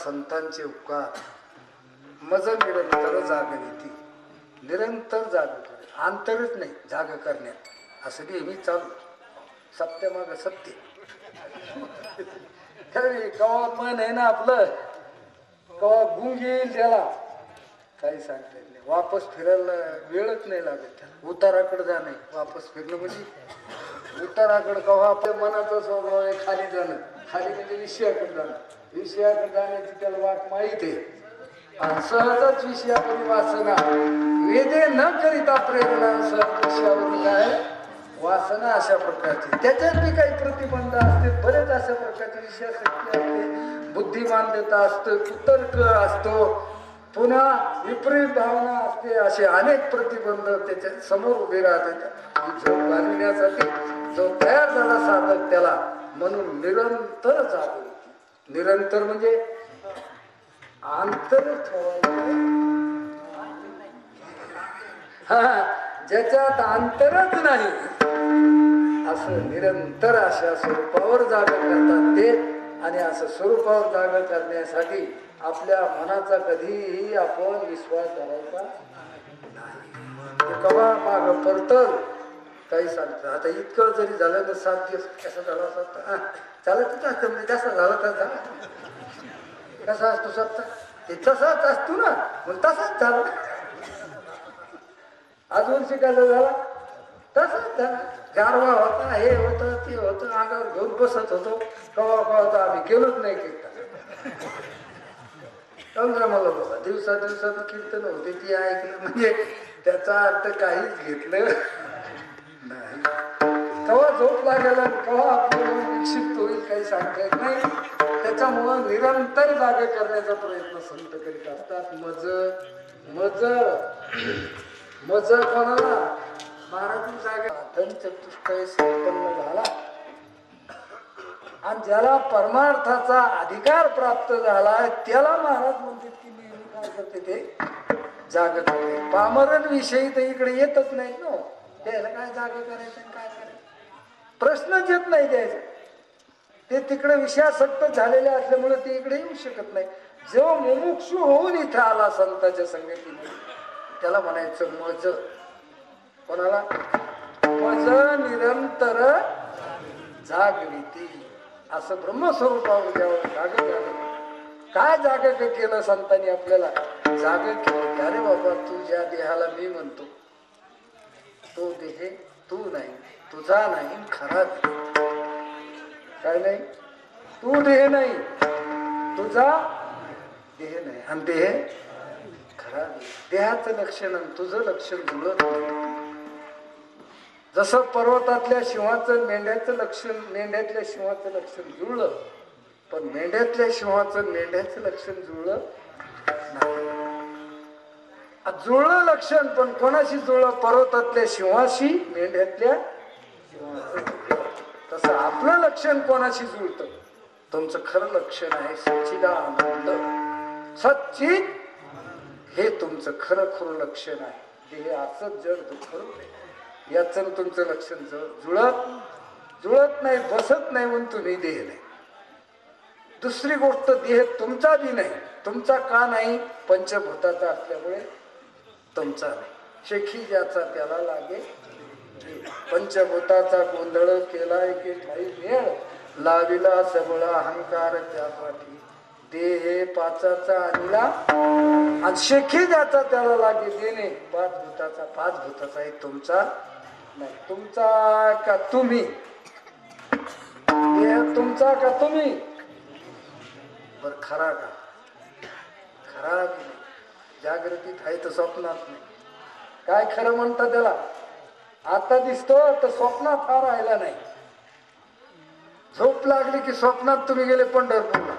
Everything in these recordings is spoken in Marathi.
संतांचे उपकार. मज निरंतर जागविती, निरंतर जाग कर, अंतरच नाही जाग करण्यात. असं नेहमी चालू, सत्य माग सत्य. कवा मन आहे ना आपलं, कवा गुंग येईल त्याला काही सांगता येत नाही. वापस फिरायला वेळच नाही लागत त्याला. उताराकडे जाणे, वापस फिरणं म्हणजे उताराकडे कवा आपल्या मनाचा स्वभाव आहे खाली जाणं. खाली म्हणजे विषयाकडे जाणं. विषयाकडे जाण्याची त्याला वाट माहीत आहे. आणि सहजच विषयाकडे वासना, वेदे न करिता प्रेरणा, सहज विषयावर काय वासना अशा प्रकारची. त्याच्यात बी काही प्रतिबंध असते, बरेच अशा प्रकारचे विषय शक्य असते. बुद्धिमानता असतं, कुतर्क असतो, पुन्हा विपरीत भावना असते. असे अनेक प्रतिबंध त्याच्या समोर उभे राहतात. झोप घालविण्यासाठी जो तयार झाला साधक त्याला म्हणून निरंतर जागृती. निरंतर म्हणजे अंतर ठेवायचं. ज्याच्यात अंतरच नाही असं निरंतर अशा स्वरूपावर जागा करतात ते. आणि असं स्वरूपावर जागा करण्यासाठी आपल्या मनाचा कधीही आपण विश्वास धरायचा नाही. कवा माग परतल काही सांगत. आता इतकं जरी झालं तर 7 दिवस कसा झाला असता चालत असतं, जास्त झाला तर झाला. कसा असतो सत्ता ते तसाच असतो ना, मग तसाच झाला. अजून शिकायला झाला तसाच झाला. गारवा होता, हे होतं ते होतं, अंगावर घेऊन बसत होतो. कवा कवा होता आम्ही गेलोच नाही कीर्तन. समजा मला बाबा दिवसात कीर्तन होते ती ऐकलं म्हणजे त्याचा अर्थ काहीच घेतलं नाही. कवा झोप लागेल, कवा आपलं विक्षिप्त होईल काही सांगता येत नाही. त्याच्यामुळं निरंतर जागे करण्याचा प्रयत्न संत करीत असतात. मज कोणाला महाराज जागे धन चतुष्टय संपन्न झाला आणि ज्याला परमार्थाचा अधिकार प्राप्त झाला त्याला महाराज म्हणतात की नेहमी काय करते ते जाग करते. पामरण विषयी तर इकडे येतच नाहीत ना. त्याला काय जाग करायचं काय करायचं प्रश्नच येत नाही द्यायचा. ते तिकडे विषयासक्त झालेले असल्यामुळे ते इकडे येऊ शकत नाही. जेव्हा मुमुक्षु होऊन इथं आला संतांच्या संगतीने त्याला म्हणायचं मज. कोणाला मज निरंतर जागविती. असं ब्रह्मस्वरूपावर ज्यावर जाग झालं. काय जाग केलं संतांनी आपल्याला जाग केलं. अरे बाबा तुझ्या देहाला मी म्हणतो तो देह तू नाही, तुझा नाही खरा काय नाही. तू देह नाही, तुझा देह नाही आणि देह खरा. देहाचं लक्षण आणि तुझं लक्षण जुळत नाही. जसं पर्वतातल्या सिंहाचं मेंढ्याचं लक्षण, मेंढ्यातल्या सिंहाचं लक्षण जुळलं, पण मेंढ्यातल्या सिंहाचं मेंढ्याचं लक्षण जुळलं नाही. जुळलं लक्षण पण कोणाशी जुळलं, पर्वतातल्या सिंहाशी मेंढ्यातल्या सिंहाचं. तसं आपलं लक्षण कोणाशी जुळतं. तुमचं खरं लक्षण आहे सच्चिदानंद सच्चित, हे तुमचं खरं लक्षण आहे. हे असंच जड दुःख याच तुमचं लक्षण जुळत नाही, बसत नाही म्हणून तुम्ही देह नाही. दुसरी गोष्ट देह तुमचा बी नाही. तुमचा का नाही, पंचभूताचा असल्यामुळे तुमचा नाही. शेखी ज्याचा त्याला लागे. पंचभूताचा गोंधळ केलाय की ठाई मेळ, लाविला सबळ अहंकार त्या पाठी. देह पाचाचा आणला आणि शेखी ज्याचा त्याला लागे देणे. पाच भूताचा एक तुमचा नाही. तुमचा का तुम्ही, देह तुमचा का तुम्ही, बर खरा का खरा नाही. जागृतीत आहे तर स्वप्नात नाही. काय खरं म्हणतात त्याला, आता दिसतो तर स्वप्नात हा राहिला नाही. झोप लागली की स्वप्नात तुम्ही गेले पंढरपूरला.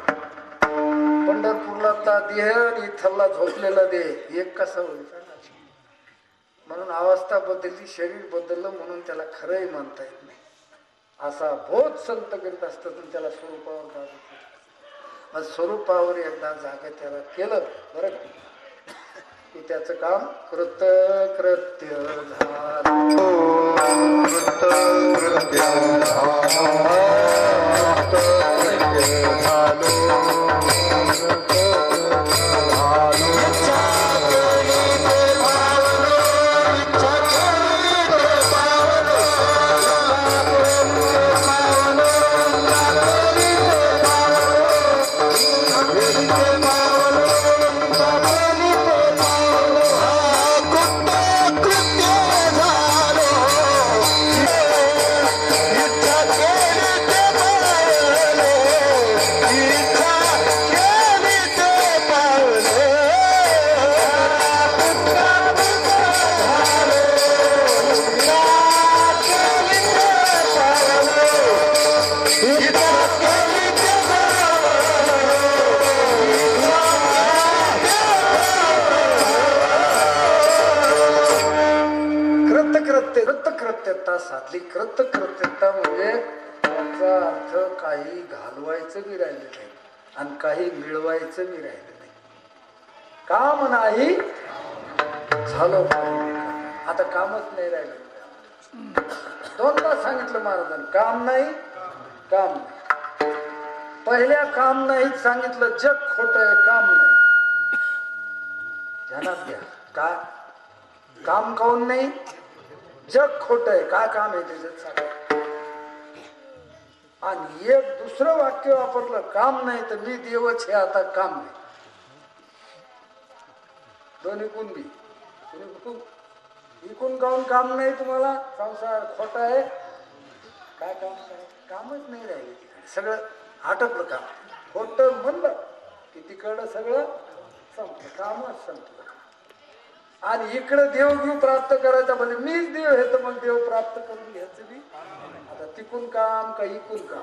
पंढरपूरला देह आणि इथला झोपलेला देह एक कसा होईल. म्हणून अवस्था बदलली, शरीर बदललं म्हणून त्याला खरंही म्हणता येत नाही. असा बोध संत करीत असतात त्याला स्वरूपावर जाग. स्वरूपावर एकदा जाग त्याला केलं बरं. त्याचं काम कृतकृत्य झालं. कृतकृत्यता साधली. कृतकृत्यता म्हणजे त्याचा अर्थ काही घालवायचं बी राहिलं नाही आणि काही मिळवायचं बी राहिलं नाही. काम नाही झालं पाहिजे. आता कामच नाही राहिलं. दोनदा सांगितलं महाराजांनी, काम नाही काम नाही. पहिल्या काम नाही सांगितलं, जग खोट आहे, काम नाही. ध्यानात घ्या. का काम काऊन नाही? जग खोट आहे. काय काम आहे त्याच्यात सांगा. आणि एक दुसरं वाक्य वापरलं, काम नाही तर मी देवच हे आता काम नाही. दोन्ही कोण बी इकून काऊन काम नाही तुम्हाला? संसार खोटा आहे. काय काम? कामच नाही राहिले. सगळं आटपलं. काम खोट म्हणलं की तिकडं सगळं संपलं, कामच संपलं. आणि इकडे देवघेव प्राप्त करायचा म्हणजे मीच देव हे, तर मग देव प्राप्त करून घ्यायचं बी. आता तिकून काम का इकून काम?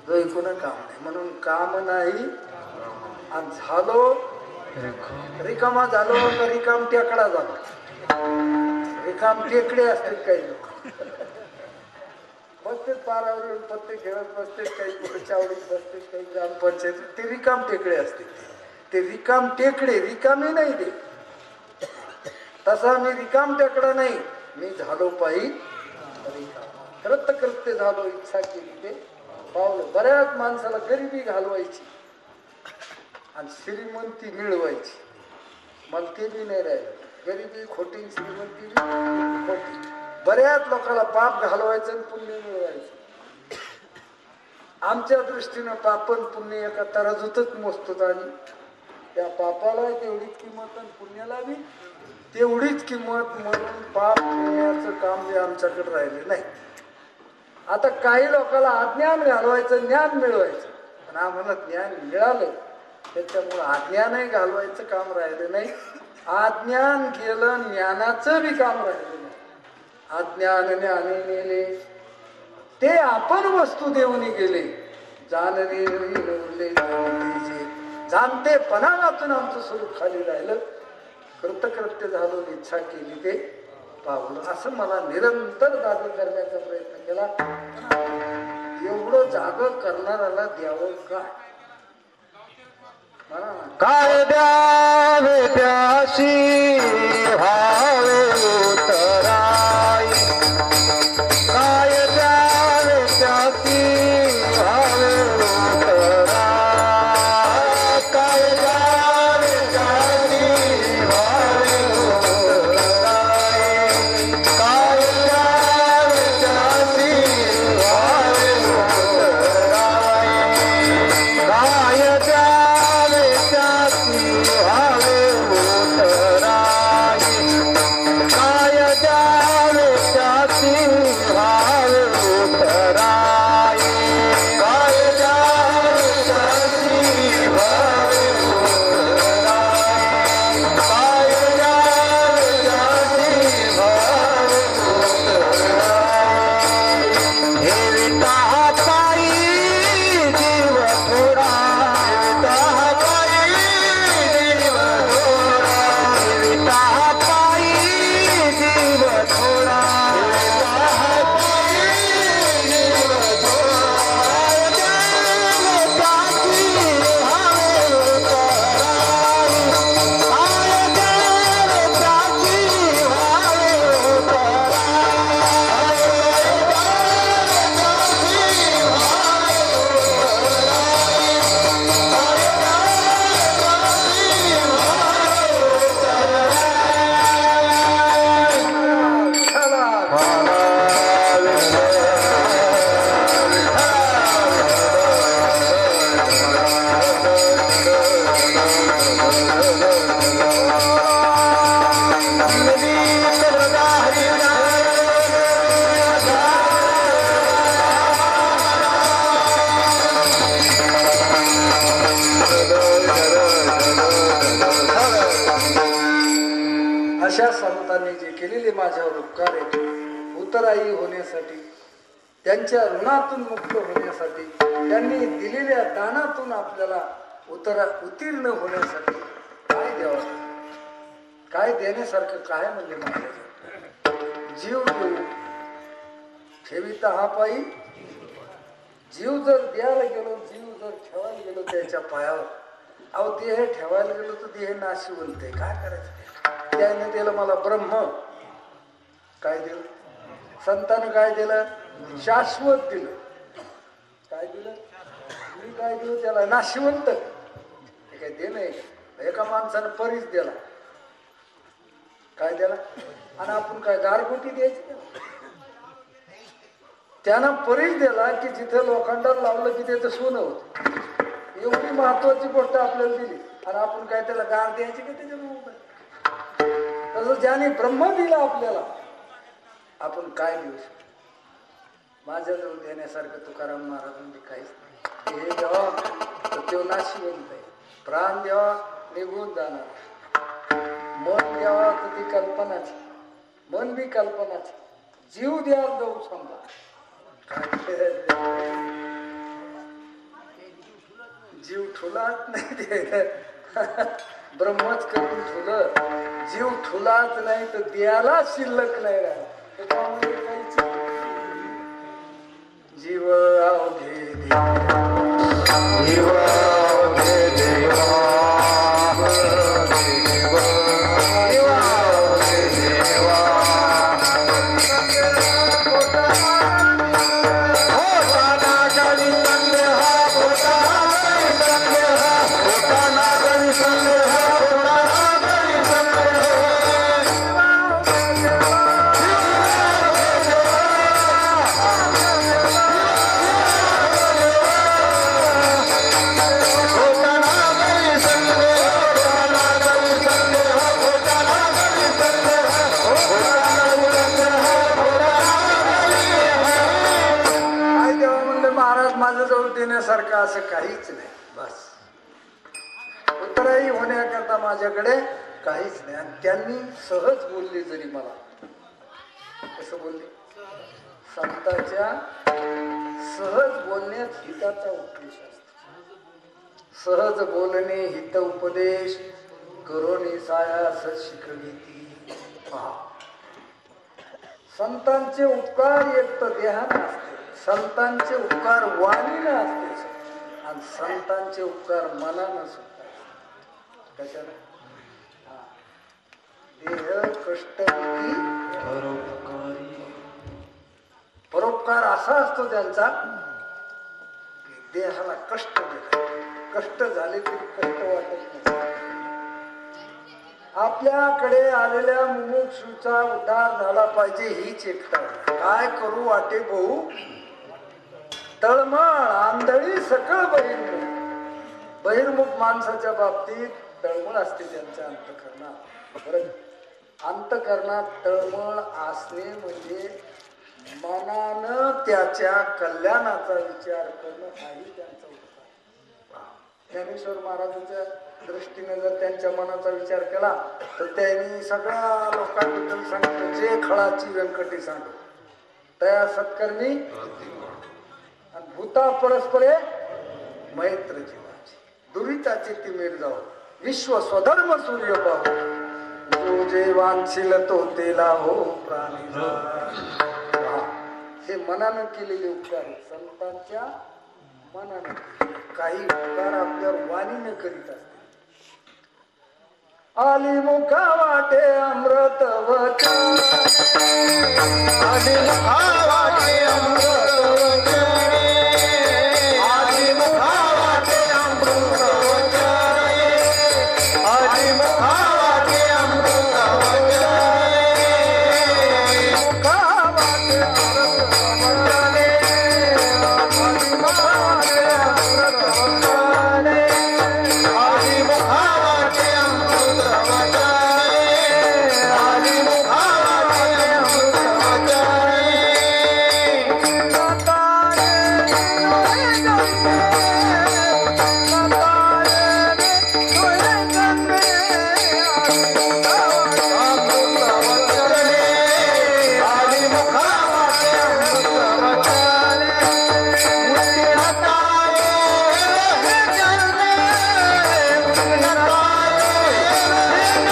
जो इकून काम नाही. म्हणून काम नाही आणि झालो रिकामा झालो तर रिकाम टेकडा झालो. रिकाम टेकडे असतात काही लोक. बसतेच पारावर पत्ते खेळत बसतेच, काही कुठे चावडीत बसतेच, काही ग्रामपंचायत. ते रिकाम टेकडे असते. ते रिकाम टेकडे रिकामी नाही ते. तसा मी रिकाम टेकडा नाही. मी झालो पायी कृतकृत्य झालो. इच्छा केली ते पावलं. बऱ्याच माणसाला गरिबी घालवायची आणि श्रीमंती मिळवायची. मला ते बी नाही राहिलं. गरिबी खोटी, श्रीमंती बी खोटी. बऱ्याच लोकांना पाप घालवायचं आणि पुण्य मिळवायचं. आमच्या दृष्टीनं पापन पुण्य एका तराजूतच मोजतो आणि त्या पापाला तेवढीच किंमत आणि पुण्याला बी तेवढीच किंमत. म्हणून पाप पुण्याचं काम बी आमच्याकडे राहिले नाही. आता काही लोकांना अज्ञान घालवायचं, ज्ञान मिळवायचं. पण आम्हाला ज्ञान मिळालं त्याच्यामुळे अज्ञानही घालवायचं काम राहिलं नाही. अज्ञान गेलं, ज्ञानाचं बी काम राहिलं नाही. अज्ञानाने आणि नेले ते आपण वस्तू देऊन गेले. जाणणे जाणते पणातून आमचं स्वरूप खाली राहिलं. कृतकृत्य झालो. इच्छा केली ते पावलं. असं मला निरंतर जाग करण्याचा प्रयत्न केला. एवढं जाग करणाऱ्याला द्यावं काय? काय द्यावे त्याशी भावे उतराई. काय द्यावे त्याशी भावे उतराई. काय द्यावे त्याशी भावे उतराई. काय द्यावे त्याशी भावे उतराई. काय द्यावे त्याशी भावे उतराई. अशा संतांनी जे केलेले माझ्यावर उपकार आहेत उतराई होण्यासाठी, त्यांच्या ऋणातून मुक्त होण्यासाठी, त्यांनी दिलेल्या दानातून आपल्याला उत्तीर्ण होण्यासाठी काय द्यावं, काय देण्यासारखं काय म्हणजे महाराज? जीव देऊ ठेविता हा पायी. जीव जर द्यायला गेलो, जीव जर ठेवायला गेलो त्याच्या पायावर, अहो देह ठेवायला गेलो तर देह नाशिवंत आहे, काय करायचं? त्याने दिलं मला ब्रह्म, काय दिलं? संतानं काय दिलं? शाश्वत दिलं. काय दिलं? मी काय दिलं त्याला? नाशिवंत. हे काय दे नाही. एका माणसानं परीच दिला, काय दिला? आणि आपण काय गारगोटी द्यायची? त्यानं परीच दिला की जिथे लोखंडाला लावलं की त्याचं सोनं होत. एवढी महत्वाची गोष्ट आपल्याला दिली आणि आपण काय त्याला गार द्यायची का त्याच्या मुळे? तसं ज्याने ब्रह्म दिला आपल्याला, आपण काय देऊ शकतो? माझ्याजवळ देण्यासारखं तुकाराम महाराजांनी काहीच नाही. हे देवा तर तो नाशिवंत आहे, प्राण देवा निघून जाणार, मन द्यावा तर ती कल्पनाची, मन बी कल्पनाची, जीव द्या जाऊ समजा जीव ठुलाच नाही ते ब्रह्मच करून ठुलं, जीव ठुलाच नाही तर द्यायला शिल्लक नाही राहिला. त्याच्यामुळे काहीच जीव अवघे जीव अवघे देवा देण्यासारखं असं काहीच नाही. बस उतराई होण्याकरता माझ्याकडे काहीच नाही. आणि त्यांनी सहज बोलले, जरी मला कसं बोलले? संतांच्या सहज बोलण्यात हिताचा उपदेश असतो. सहज बोलणे हित उपदेश करोनी सायास शिकविती. संतांचे उपकार एक तर देहाने असते, संतांचे उपकार वाणीनं असते आणि संतांचे उपकार मनानं सुद्धा. कशाला? देह कष्ट परोपकार असा असतो त्यांचा की देहाला कष्ट देतात. कष्ट झाले तरी कष्ट वाटत नाही. आपल्याकडे आलेल्या मुमुक्षूचा उद्धार झाला पाहिजे हीच एकता. काय करू वाटे भाऊ तळमळ आंधळी सकळ बहिर्मुख. बहिर्मुख माणसाच्या बाबतीत तळमळ असते त्यांच्या अंतःकरणात. बरं, अंतःकरणात तळमळ असणे म्हणजे मनानं त्याच्या कल्याणाचा विचार करणं हाही त्यांचा उपकार. ज्ञानेश्वर महाराजांच्या दृष्टीने जर त्यांच्या मनाचा विचार केला तर त्यांनी सगळ्या लोकांबद्दल सांगितलं, जे खळाची व्यंकटी सांगतो तया सत्कर्मी भूता परस्परे मैत्र जीवाची दुरिताची तिमीर जाऊ विश्व स्वधर्म सूर्य पाहू जो जे वांछिल तो तेला हो प्राणी. हे मनानं केलेले उपकार संतांच्या मनानं. काही उपकार आपल्या वाणीने करीत असते. आली मुखा वाटे अमृत वचन, आली मुखा वाटे अमृत वचन, आली मुखा वाटे अमृत वचन, आली मुखा वाटे अमृत वचन, मुखा वाटे अमृत वचन, आली मुखा वाटे अमृत वचन, आली मुखा वाटे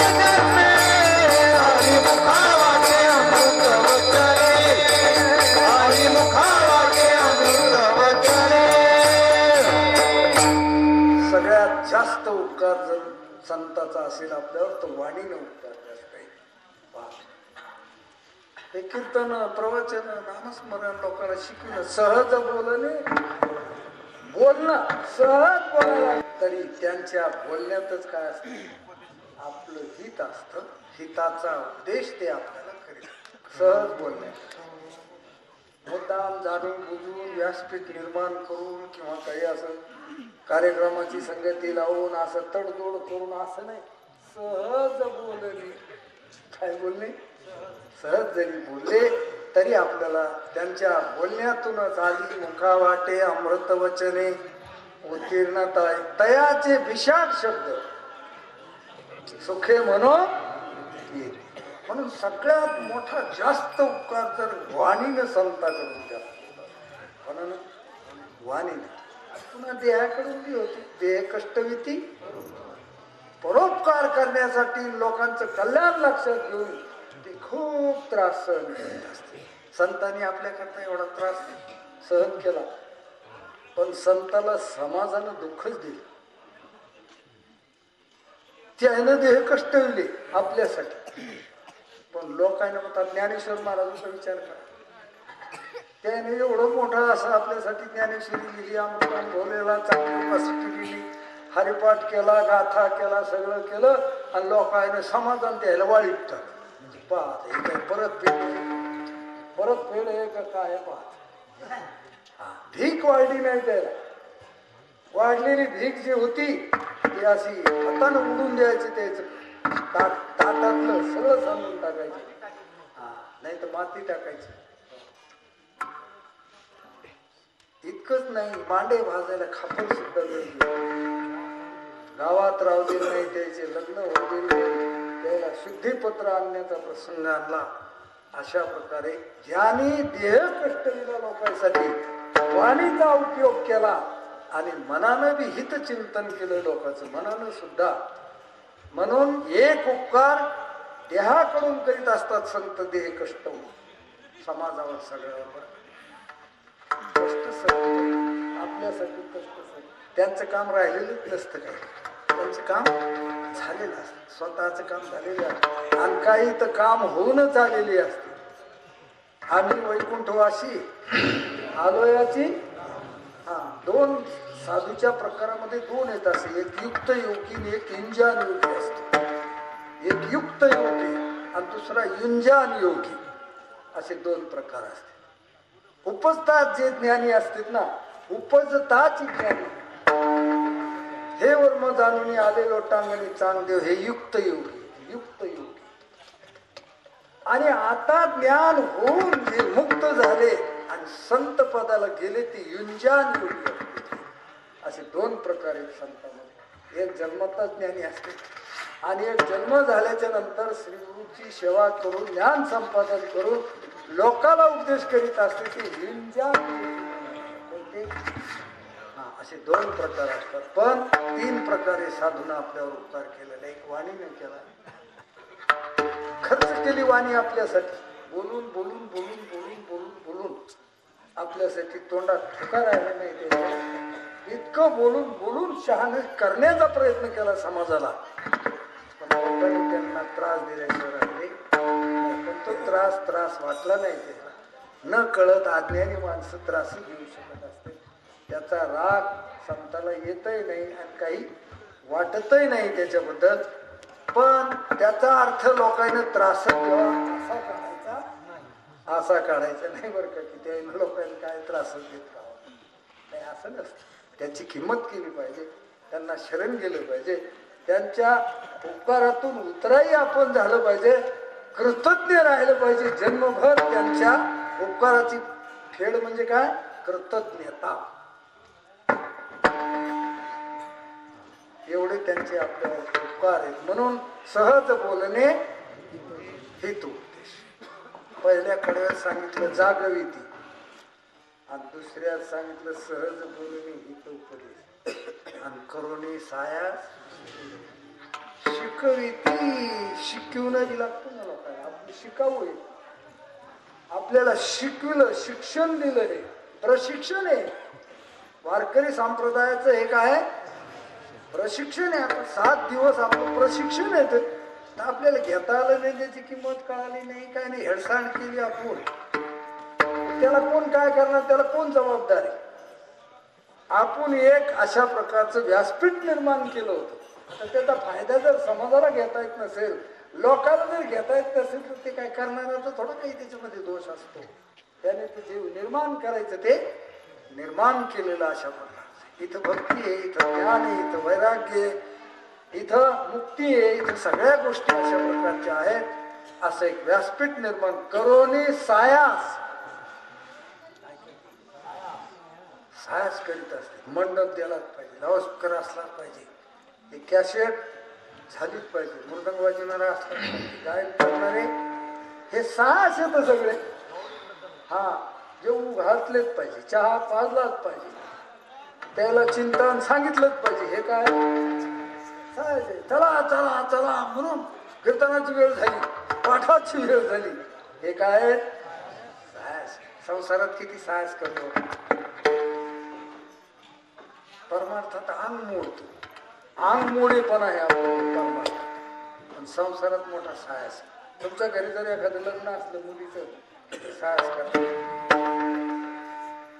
जन्मे हरी मुखा वाटे अमृत वचने हरी मुखा वाटे अमृत वचने सगळ्यात जास्त उपकार जर संताचा असेल आपल्यावर तर वाणीने उपकार जास्त आहे. हे कीर्तन प्रवचन नामस्मरण लोकांना शिकवणं सहज बोलणं सहज बोलायला तरी त्यांच्या बोलण्यातच काय असतं आपलं हित असतं. हिताचा उद्देश ते आपल्याला करेल. सहज बोलण्यात मुद्दाम जाणून बुजून व्यासपीठ निर्माण करून किंवा काही असं कार्यक्रमाची संगती लावून असं तडजोड करून असं नाही. सहज बोलणे. काय बोलणे? सहज जरी बोलले तरी आपल्याला त्यांच्या बोलण्यातूनच आली मुखा वाटे अमृत वचने उत्तीर्णत आहे. तयाचे विषाद शब्द सुखे म्हणो येईल. म्हणून सगळ्यात मोठा जास्त उपकार जर वाणीनं संताकडून जास्त म्हणून वाणीने पुन्हा देहाकडून बी होते. देह कष्टविती परोपकार करण्यासाठी लोकांचं कल्याण लक्षात घेऊन ते खूप त्रास सहन करत असते. संतांनी आपल्याकरता एवढा त्रास सहन केला पण संताला समाजानं दुःखच दिलं. त्यानं देह कष्टविले आपल्यासाठी पण लोकांना म्हणतात ज्ञानेश्वर महाराजांचा विचार करा. त्याने एवढं मोठं असं आपल्यासाठी ज्ञानेश्वरी लिहिली अमृतान भोलेला चांगली लिहिली हरिपाठ केला गाथा केला सगळं केलं आणि लोकांना समाधान द्यायला वाळीत पाहत हे काय परत फेड हे का काय पाहत. भीक वाढली नाही त्याला. वाढलेली भीक जी होती ती अशी हातानं उडून द्यायची त्याचं ताटातलं सगळं सांगून टाकायचं. नाही तर माती टाकायची. इतकंच नाही मांडे भाजायला खापर सुद्धा गावात राहून नाही त्याचे लग्न होते त्याला शुद्धीपत्र आणण्याचा प्रसंग आणला. अशा प्रकारे ज्यांनी देह कष्ट दिला लोकांसाठी वाणीचा उपयोग केला आणि मनानं बी हित चिंतन केलं लोकांचं मनानं सुद्धा. म्हणून एक उपकार देहाकडून करीत असतात संत देह कष्ट समाजावर सगळ्यावर कष्ट सहन आपल्यासाठी कष्ट सहन. त्यांचं काम राहिलेलंच नसतं काय. त्यांचं काम झालेलं असतं. स्वतःचं काम झालेलं असतं आणि काही तर काम होऊनच आलेली असते. आम्ही वैकुंठवासी आलोयाची दोन साधूच्या प्रकारामध्ये दोन येत असे. एक युक्त योगी आणि एक युंजान योगी असतो. एक युक्त योगी आणि दुसरा युंजान योगी असे दोन प्रकार असते. उपजतात जे ज्ञानी असतात ना उपजताची ज्ञानी हे वर्म जाणून आले लोटांगणी चांगदेव हे युक्त योगी आणि आता ज्ञान होऊन जे मुक्त झाले आणि संत पदाला गेले ते युंजान योगी असे दोन प्रकार आहेत संतांमध्ये. एक जन्मतः ज्ञानी असते आणि एक जन्म झाल्याच्या नंतर श्री गुरुची सेवा करून ज्ञान संपादन करून लोकाला उपदेश करीत असते ते युंजान. असे दोन प्रकार असतात. पण तीन प्रकारे साधून आपल्यावर उपकार केलेला. एक वाणीने केला. खर्च केली वाणी आपल्यासाठी बोलून बोलून बोलून बोलून बोलून बोलून आपल्यासाठी तोंडात ठुका राहिला नाही. ते इतकं बोलून बोलून शहाणे करण्याचा प्रयत्न केला समाजाला पण लोकांनी त्यांना त्रास दिल्याशिवाय राहिले. पण तो त्रास वाटला नाही त्याला. न कळत अज्ञानी माणसं त्रास घेऊ शकत असते. त्याचा राग संताला येतही नाही आणि काही वाटतही नाही त्याच्याबद्दल. पण त्याचा अर्थ लोकांना त्रास असा काढायचा नाही बरं का की त्या लोकांना काय त्रास देत राहावं नाही असं नसतं. त्याची किंमत केली पाहिजे. त्यांना शरण गेलं पाहिजे. त्यांच्या उपकारातून उतराही आपण झालं पाहिजे. कृतज्ञ राहिलं पाहिजे जन्मभर. त्यांच्या उपकाराची फेड म्हणजे काय कृतज्ञता. एवढे त्यांचे आपल्यावर उपकार आहेत. म्हणून सहज बोलणे हेतू उपदेश. पहिल्या कडव्यात सांगितलं जागविती आणि दुसऱ्यात सांगितलं सहज बोलणे हित उपदेश आणि करुणी साया शिकविती शिकवणारी लागतो ना लोकांना. आपलं शिकावं आहे. आपल्याला शिकवलं, शिक्षण दिलं, हे प्रशिक्षण आहे. वारकरी संप्रदायाचं हे काय प्रशिक्षण आहे. आता 7 दिवस आपलं प्रशिक्षण आहे. तर आपल्याला घेता आलं नाही, त्याची किंमत कळाली नाही, काय नाही, हेळसांड केली आपण. त्याला कोण काय करणार, त्याला कोण जबाबदार आहे. आपण एक अशा प्रकारचं व्यासपीठ निर्माण केलं होतं. तर त्याचा फायदा जर समाजाला घेता येत नसेल, लोकांना जर घेता येत नसेल, तर ते काय करणाराचा थोडा काही त्याच्यामध्ये दोष असतो. त्याने ते जे निर्माण करायचं ते निर्माण केलेलं अशा प्रकारचं. इथं भक्ती आहे, इथं ज्ञान आहे, इथं वैराग्य आहे, इथं मुक्ती आहे, इथं सगळ्या गोष्टी अशा प्रकारच्या आहेत. असं एक व्यासपीठ निर्माण करोनी सायास सायास करीत असते. मंडप द्यायलाच पाहिजे, लाऊडस्पीकर असला पाहिजे, हे कॅसेट झालीच पाहिजे, मृदंग वाजवणारा असला पाहिजे, गायन करणारे हे साहस येतं सगळे. हा जेवू घातलेच पाहिजे, चहा पाजलाच पाहिजे, त्याला चिंतन सांगितलंच पाहिजे. हे काय साहस आहे. चला चला चला म्हणून कीर्तनाची वेळ झाली, पाठाची वेळ झाली, हे काय साहस. संसारात किती साहस करतो. परमार्थात अंग मोडतो, अंग मोडेपणा आहे आपलं परमार्थ. पण संसारात मोठा साहस. तुमच्या घरी जर एखादं लग्न असलं मुलीचं, किती साहस करतो.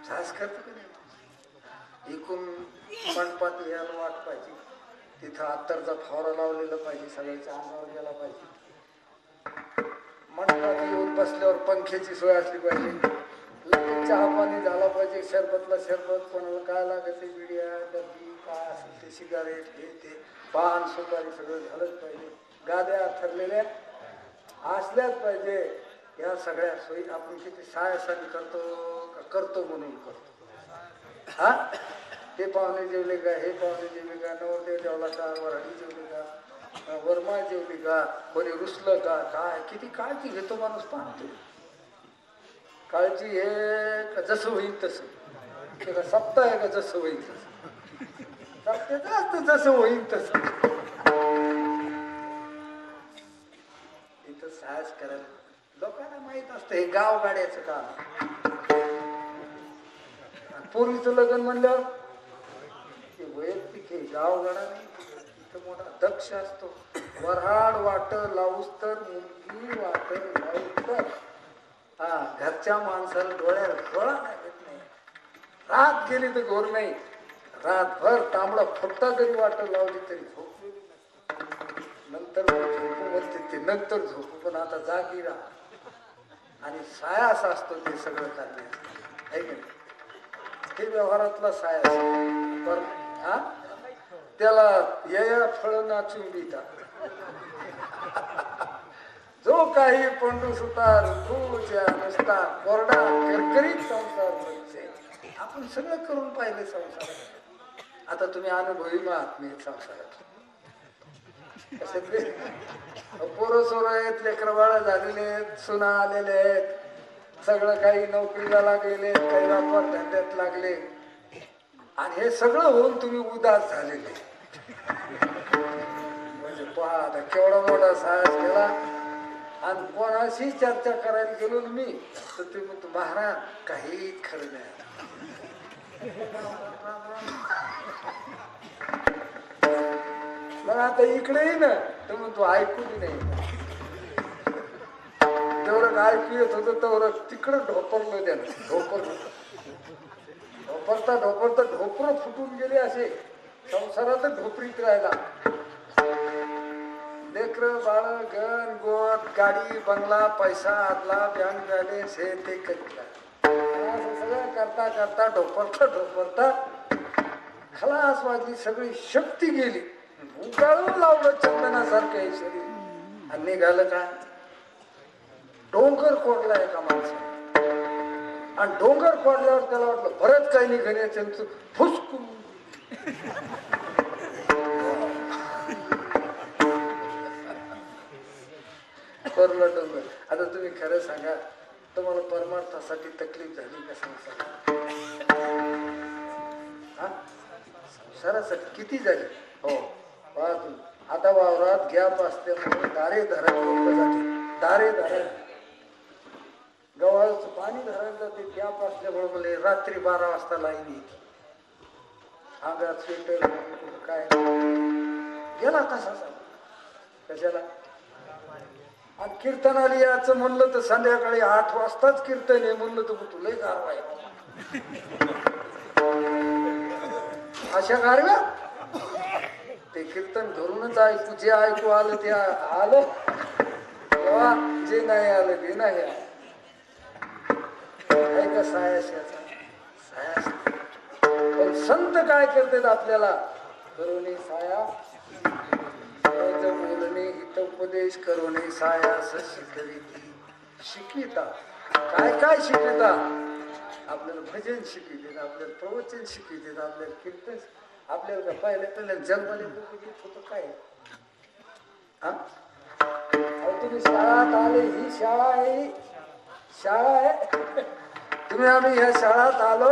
साहस करतो की नाही. एकूण मंडपात यायला वाट पाहिजे, तिथं अत्तरचा फवारा लावलेला पाहिजे, सगळ्याच्या अंगावर गेला पाहिजे. मंडपात येऊन बसल्यावर पंख्याची सोय असली पाहिजे, लगेच चहा पाणी झाला पाहिजे, शरबतला शरबत, कोणाला काय लागत बिड्या डब्बी काय असेल ते, सिगारेट हे ते, पान सुपारी सगळं झालंच पाहिजे. गाद्या ठरलेल्या असल्याच पाहिजे. या सगळ्या सोयी आपण किती सायसाने करतो का करतो म्हणून करतो. हा हे पाहुणे जेवले का, हे पाहुणे जेवले का, नवरदेव जेवला का, वराडी जेवली का, वरमा जेवली का, कोणी रुसलं का, काय किती काळजी घेतो माणूस. पाहतो काळजी हे जसं होईल तसं. त्याला सप्ताह आहे का जसं होईल तसं, सप्त्याचं असतं जसं होईल तसं. इथं साहस करायला लोकांना माहित असतं हे गावगाड्याचं काम. पूर्वीचं लग्न म्हणलं ते वैयक्तिक हे, गावगाडा नाही. इथं मोठा दक्ष असतो. वऱ्हाड वाट लावूस तर मुलगी वाट लावूस तर, हा घरच्या माणसाला डोळ्याला डोळा लागत नाही. रात गेली तर घोर नाही, रातभर तांबडा फुटता जरी वाट लावली तरी झोपलेली नाही. नंतर झोपू म्हणते ते, नंतर झोपू, पण आता जागी राहा. आणि सायास असतो ते सगळं करण्याचा, आहे की नाही. हे व्यवहारातला सायास. पण हा त्याला या फळ नाचून देतात. जो काही पंडू सुतार रुखूच्या नुसता कोरडा करकरीत संसार म्हणजे आपण सगळं करून पाहिले संसारात. आता तुम्ही अनुभवी आहात मी संसारात. पोरं सोरं आहेत, लेकरं बाळ झालेले आहेत, सुना आलेले आहेत, सगळं काही नोकरीला लागलेले, काही व्यापार धंद्यात लागले, आणि हे सगळं होऊन तुम्ही उदास झालेले. म्हणजे पहा आता केवढा मोठा साहस केला. आणि कोणाशी चर्चा करायला गेलो मी तर ते म्हणतो महाराज काहीच खरं नाही. मग आता इकडे ये ना तर म्हणतो ऐकू नाही. जेवढं ऐकू येत होतं तेवढं तिकडं ढोपरलं त्यानं. ढोपरता ढोपरता ढोपर फुटून गेले. असे संसारात ढोपरीत राहिला. लेकर बाळ गण गोत गाडी बंगला पैसा आदला बँक बॅलेन्स हे ते करीत सगळं करता करता ढोपरता खलास वाजली. सगळी शक्ती गेली. उगाळून लावलं चंदनासारखं हे शरीर. आणि निघालं काय डोंगर कोडला एका माणसाने. आणि डोंगर कोडल्यावर त्याला वाटलं बरंच काही निघण्याचं फुसकून कोरलं डोंगर. आता तुम्ही खरं सांगा तुम्हाला परमार्थासाठी तकलीफ झाली का संसारात? संसारासाठी किती झाली? हो पहा तुम्ही आता वावरात गॅप असल्यामुळे दारे धरायला लोक जाते. दारे धरायला गव्हाचं पाणी धरायला जाते. गॅप असल्यामुळे मला रात्री 12 वाजता लाईन येते. अंगात स्वेटर काय गेला तसा कशाला. आणि कीर्तनाला याचं म्हणलं तर संध्याकाळी 8 वाजताच कीर्तन आहे म्हणलं तर तुला गारवा आहे. अशा गारव्या ते कीर्तन धरूनच ऐकू. जे ऐकू आलं ते आलं तेव्हा, जे नाही आलं ते नाही आलं. का सायाशाचा सायास. पण संत काय करतात आपल्याला करोने साया बोलणे हितोपदेश करोने सायास शिकविती. शिकिता काय काय शिकिता. आपल्याला भजन शिकवितात, आपल्याला प्रवचन शिकवितात, आपल्याला कीर्तन. आपल्याला पहिल्या जन्मले होतं काय. हा तुम्ही शाळात आले. ही शाळा आहे, शाळा आहे. तुम्ही आम्ही ह्या शाळात आलो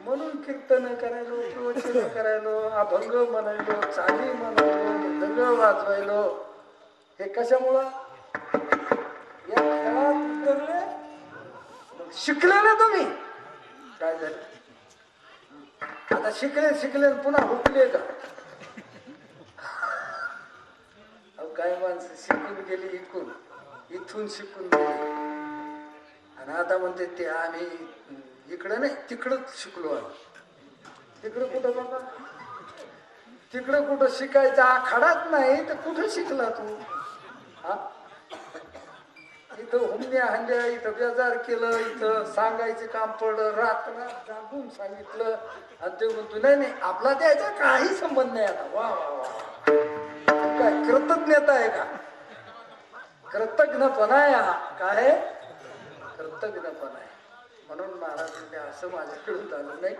म्हणून कीर्तन करायलो, प्रवचन करायलो, अभंग म्हणायलो, चाली म्हणायलो, मृदंग वाजवायलो. हे कशामुळं या खेळात उतरले. शिकले ना तुम्ही. काय झालं आता शिकले पुन्हा हुकले का. काय माणसं शिकून गेली इथून शिकून गेली. आणि आता म्हणते ते आम्ही इकडं नाही तिकडंच शिकलो आम्ही. तिकडं कुठं बाबा. तिकडं कुठं शिकायचा आखाडाच नाही तर कुठं शिकला तू. हा इथं हुंड्या हंड्या, इथं बेजार केलं, इथं सांगायचं काम पडलं, रात्र जागून सांगितलं. आणि ते म्हणतो नाही आपला द्यायचा काही संबंध नाही. आता वा वा वा काय कृतज्ञता आहे का. कृतज्ञपणा आहे हा. काय कृतज्ञपणा आहे. म्हणून महाराज म्हणजे असं माझ्याकडून झालं नाही.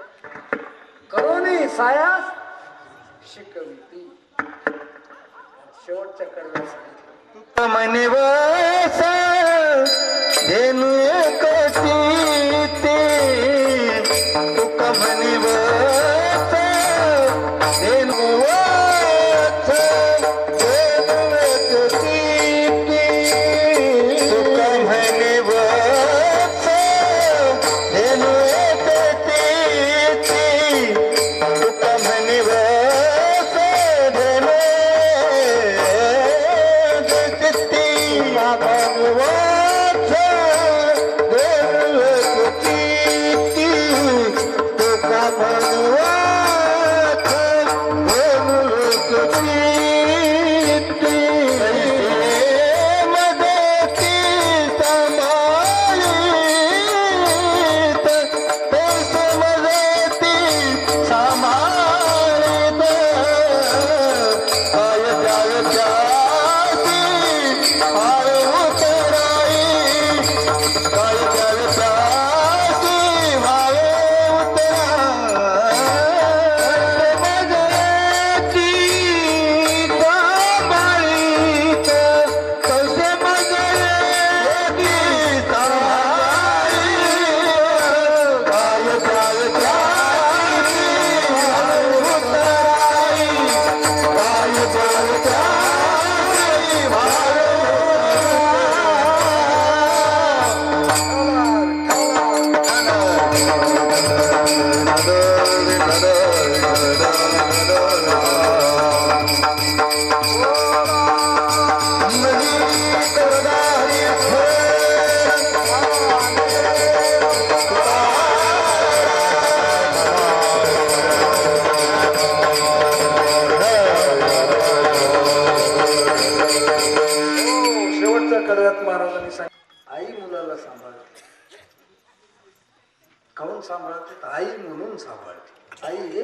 करोनी सायास शिकविती. शेवटच्या कडव्या सांगितलं म्हणे वस धेनु एकटी तुक म्हणे वस धेनु वस धेनु एकटी तुक म्हणे वस धेनु एकटी तुक म्हणे वस धेनु काहून सांभाळते. आई म्हणून सांभाळते. आई हे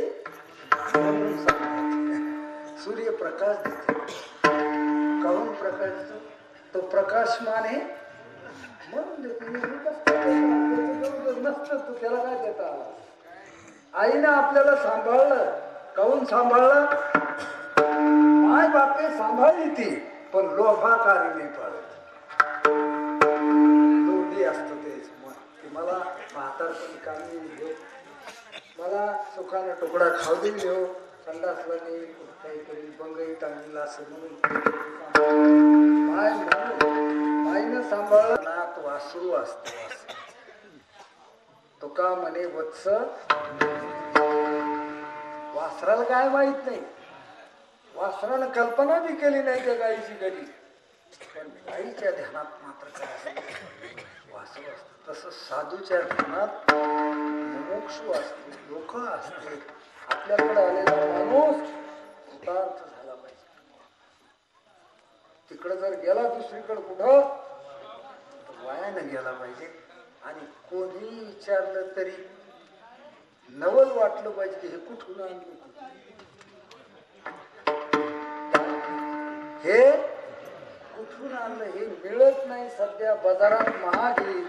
म्हणून सांभाळते. सूर्यप्रकाश देते. काहून प्रकाश देतो. तो प्रकाशमान आहे म्हणून देतो. नसतं तू त्याला काय देता आला. आईनं आपल्याला सांभाळलं. काहून सांभाळलं. माय बापे सांभाळली ती पण लोभाकारी नाही पाळत. लोभी असत तेच. मला म्हातारपणी कामी देऊ, मला सुखाने तुकडा खाऊ देऊ, संडासला नाही काहीतरी बंगई टांगलेला असं म्हणून मायनं सांभाळत वासरू असते. तुका म्हणे वत्स वासराला काय माहित नाही, वासरानं कल्पना बी केली नाही त्या गाईची कधी, पण गाईच्या ध्यानात मात्र काय असते वासरू असत. तसं साधूच्या ध्यानात मुमुक्षू असते, लोक असते. आपल्याकडे आलेला माणूस कृतार्थ झाला पाहिजे. तिकडे जर गेला दुसरीकडे कुठं तर वायानं गेला पाहिजे. आणि कोणी विचारलं तरी नवल वाटलं पाहिजे की हे कुठून आणलं, हे कुठून आणलं. हे मिळत नाही सध्या बाजारात, महाग येईल.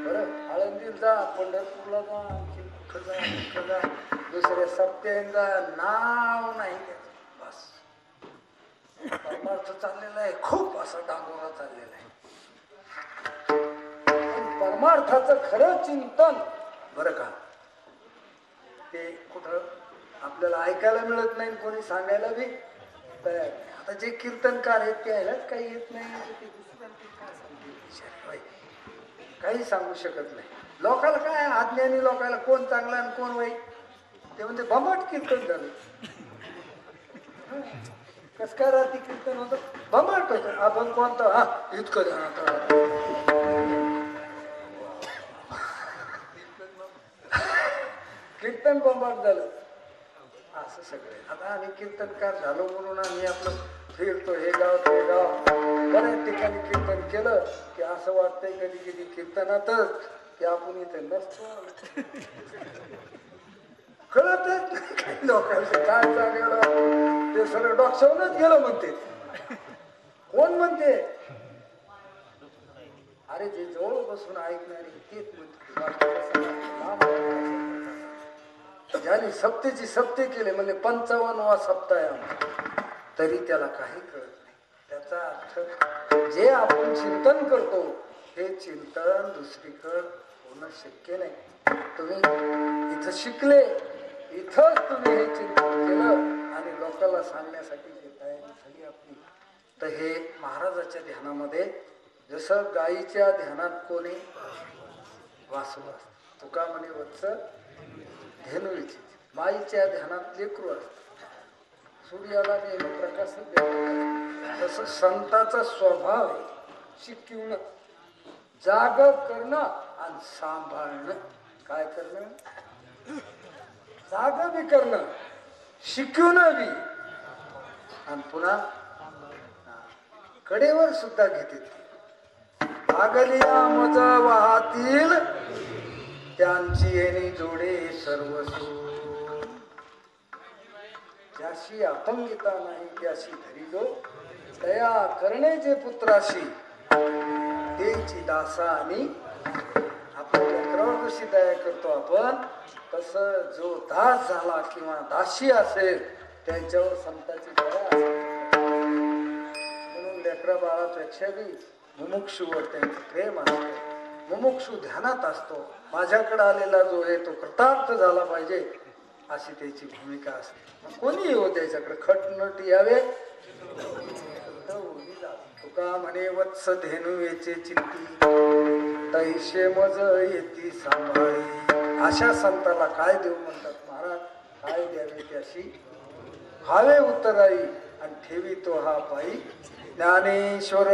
बरं आळंदीला जा, पंढरपूरला जा, आणखी कुठं जा, कुठं जा, दुसऱ्या सप्त्यांचा नाव नाही त्याचं. बस परमार्थ चाललेला आहे, खूप असा डांगोरा चाललेला आहे. परमार्थाचं खरं चिंतन बरं का ते कुठं आपल्याला ऐकायला मिळत नाही, कोणी सांगायला बी तयार नाही. आता जे कीर्तनकार आहेत ते ह्यालाच काही येत नाही, काही सांगू शकत नाही. लोकाला काय अज्ञानी लोकाला कोण चांगला आणि कोण वाईट ते म्हणते भंबाट कीर्तन झालं. कस काय रात्री कीर्तन होतं, भंबाट होतं. आपण कोणतं हा इतकं कीर्तन बंबाट झालं असं सगळे. आता आम्ही कीर्तनकार झालो म्हणून आम्ही आपलं फिरतो हे गाव ते गाव. बऱ्याच ठिकाणी कीर्तन केलं की असं वाटतंय कधी कधी कीर्तनातच की आपण इथे नसतो. कळतच नाही काही लोकांचं काय सांगायला, ते सगळं डॉक्टरनच गेलं म्हणते. कोण म्हणते, अरे जे जवळ बसून ऐकणारे तेच म्हणते. ज्याने सप्तेची सप्ते केले म्हणजे 55वा सप्ताह आहे तरी त्याला काही कळत नाही. त्याचा अर्थ जे आपण चिंतन करतो हे चिंतन दुसरीकडे होणं शक्य नाही. तुम्ही इथं शिकले, इथंच तुम्ही हे चिंतन केलं आणि लोकांना सांगण्यासाठी जे तयारी झाली आपली, तर हे महाराजाच्या ध्यानामध्ये जसं गायीच्या ध्यानात कोणी वासरू असत, तुका म्हणे वत्स धेनुची, माईच्या ध्यानात लेकरू असत, सूर्याला नेहमी प्रकाश देत. तसं संताचा स्वभाव आहे शिकवणं, जाग करणं आणि सांभाळणं. काय करणं, जाग बी करणं, शिकवणं बी, आणि पुन्हा कडेवर सुद्धा घेते. भागलिया मज वाहतील त्यांची येणी जोडे सर्वसू, ज्याशी अपंगिता नाही त्याशी धरिलो, दया करण्याचे पुत्राशी तेची दासा. आणि आपल्या लेकरावर कशी दया करतो आपण, तसं जो दास झाला किंवा दासी असेल त्यांच्यावर संताची दया असेल. म्हणून लेकरा बाळापेक्षा बी मुमुक्षूवर त्यांचं प्रेम असतं. मुमुक्षू ध्यानात असतो, माझ्याकडे आलेला जो आहे तो कृतार्थ झाला पाहिजे अशी त्याची भूमिका असते. कोणी येऊ त्याच्याकडे खटनट यावे तुका म्हणे वत्स धेनू येचे चिंती, तैशे मज येती सांभाळी. अशा संताला काय देऊ म्हणतात महाराज, काय द्यावे त्याशी हावे उत्तराई आणि ठेवी तो हा पायी. ज्ञानेश्वर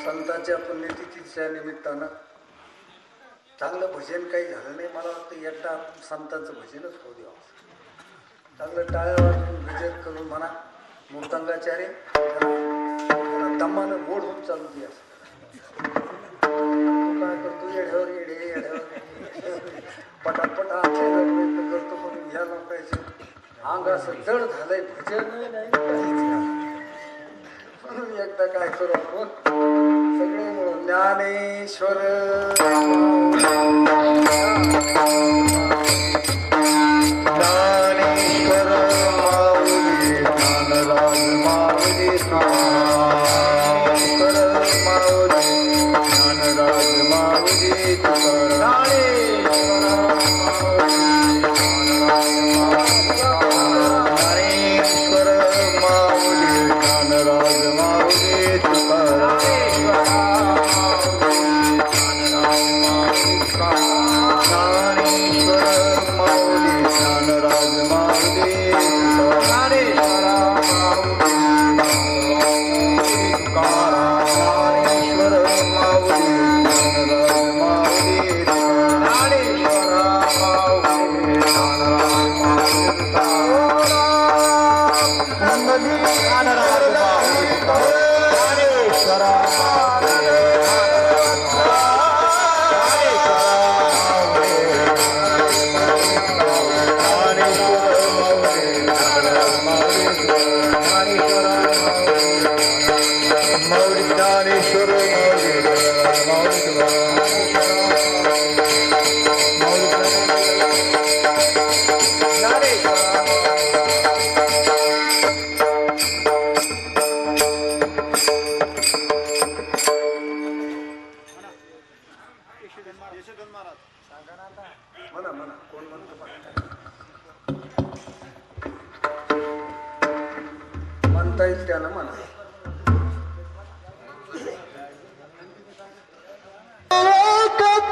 संतांच्या पुण्यतिथीच्या निमित्तानं चांगलं भजन काही झालं नाही. मला वाटतं एकदा संतांचं भजनच होऊ द्यावं. चांगलं टाळ्या वाजवून भजन करून म्हणा मृदंगाचार्य दमानं गोड होऊन चालू दे. काय करतो येड्यावर येडे येड्यावर पटापट प्रयत्न करतो म्हणून ह्या लोकांचे अंग असं जड झालंय, भजन नाही. म्हणून एकदा काय करू आपण सगळे म्हणून ज्ञानेश्वर ज्ञानेश्वर माऊली ज्ञानराज माऊली ज्ञानेश्वर माऊली ज्ञानराज माऊली ज्ञानेश्वर माऊली ज्ञानराज माऊली ज्ञानेश्वर माऊली ज्ञानराज माऊली ज्ञानेश्वर माऊली ज्ञानराज माऊली ज्ञानेश्वर माऊली ज्ञानराज माऊली ज्ञानराज माऊली ज्ञानेश्वर म्हणा म्हणा कोण म्हणतो म्हणता येईल त्यानं म्हणा एक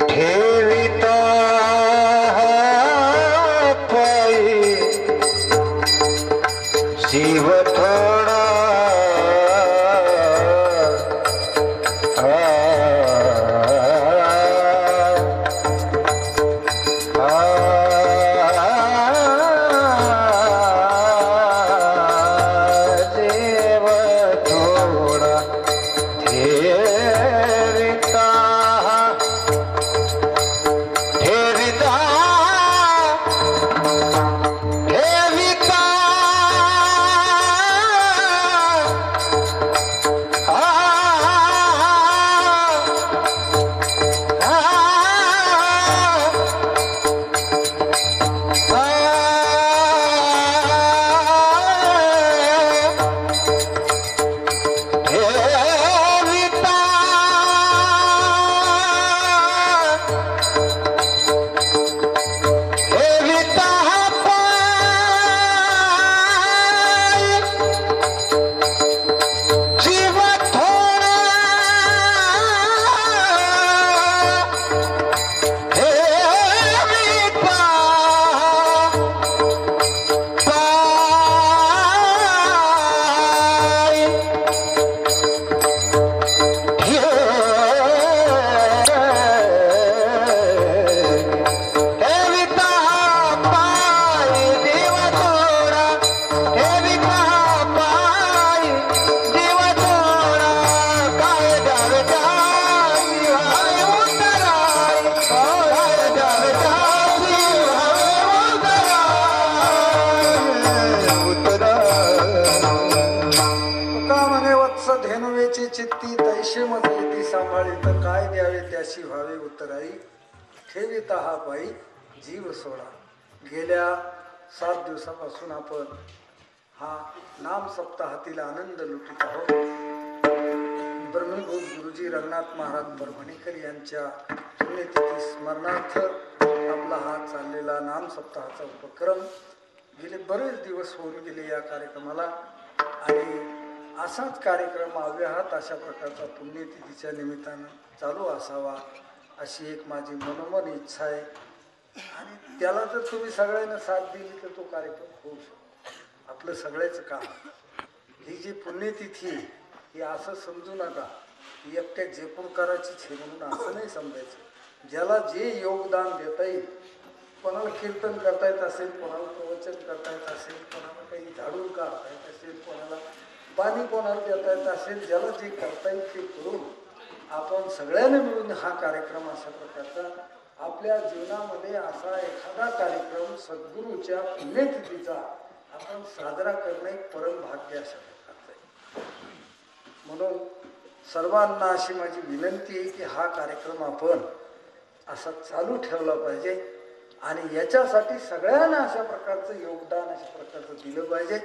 ठेविता पायी जीव थोडा देव थोडा ठेविता ठेविता ठेविता धेनुवेची चित्ती तैशे मध्ये येती सांभाळी तर काय द्यावे त्याशी व्हावे उत्तराई ठेविता हा पायी जीव सोडा. गेल्या 7 दिवसापासून आपण हा नाम सप्ताहातील आनंद लुटीत आहोत. ब्रह्मभूत गुरुजी रंगनाथ महाराज परभणीकर यांच्या पुण्यतिथी स्मरणार्थ आपला हा चाललेला नाम सप्ताहाचा उपक्रम गेले बरेच दिवस होऊन गेले या कार्यक्रमाला आणि असाच कार्यक्रम अव्याहत अशा प्रकारचा पुण्यतिथीच्या निमित्तानं चालू असावा अशी एक माझी मनोमन इच्छा आहे आणि त्याला जर तुम्ही सगळ्यांना साथ दिली तर तो कार्यक्रम होऊ शकतो. आपलं सगळ्याचं काम ही जी पुण्यतिथी ही असं समजू नका ही एकट्या जेपूरकाराचीच हे म्हणून असं नाही समजायचं. ज्याला जे योगदान देता येईल, कोणाला कीर्तन करता येत असेल, कोणाला प्रवचन करता येत असेल, कोणाला काही झाडून काढता येत असेल, कोणाला पाणी कोणाला देता येत असेल, ज्याला जे करता येईल ते करून आपण सगळ्यांनी मिळून हा कार्यक्रम अशा प्रकारचा आपल्या जीवनामध्ये असा एखादा कार्यक्रम सद्गुरूच्या पुण्यतिथीचा आपण साजरा करणं एक परम भाग्य अशा प्रकारचं आहे. म्हणून सर्वांना अशी माझी विनंती आहे की हा कार्यक्रम आपण असा चालू ठेवला पाहिजे आणि याच्यासाठी सगळ्यांना अशा प्रकारचं योगदान अशा प्रकारचं दिलं पाहिजे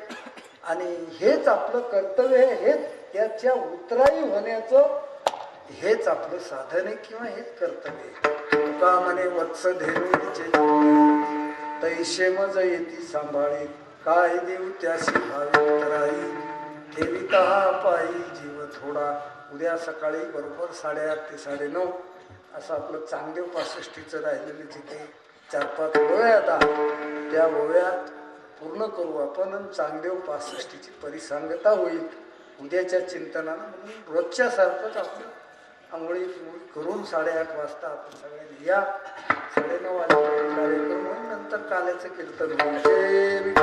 आणि हेच आपलं कर्तव्य आहे. हेच त्याच्या उतराई होण्याचं हेच आपलं साधन आहे किंवा हेच कर्तव्य आहे. तुका म्हणे वत्स धेनुचे तैशे मज येती सांभाळी काय देऊ त्याशी भावी उतराई ठेविता पायी जीव थोडा. उद्या सकाळी बरोबर 8:30 ते 9:30 असं आपलं चांगदेव 65चं राहिलेले जे काही 4-5 ओव्या आता त्या ओव्या पूर्ण करू आपण आणि चांगदेव 65ची परिसंगता होईल उद्याच्या चिंतनानं. म्हणून रोजच्या सारखंच आपलं आंघोळी करून 8:30 वाजता आपण सगळ्यांनी या. 9:30 वाजेपर्यंत कार्यक्रम होईल. नंतर काल्याचं कीर्तन होईल.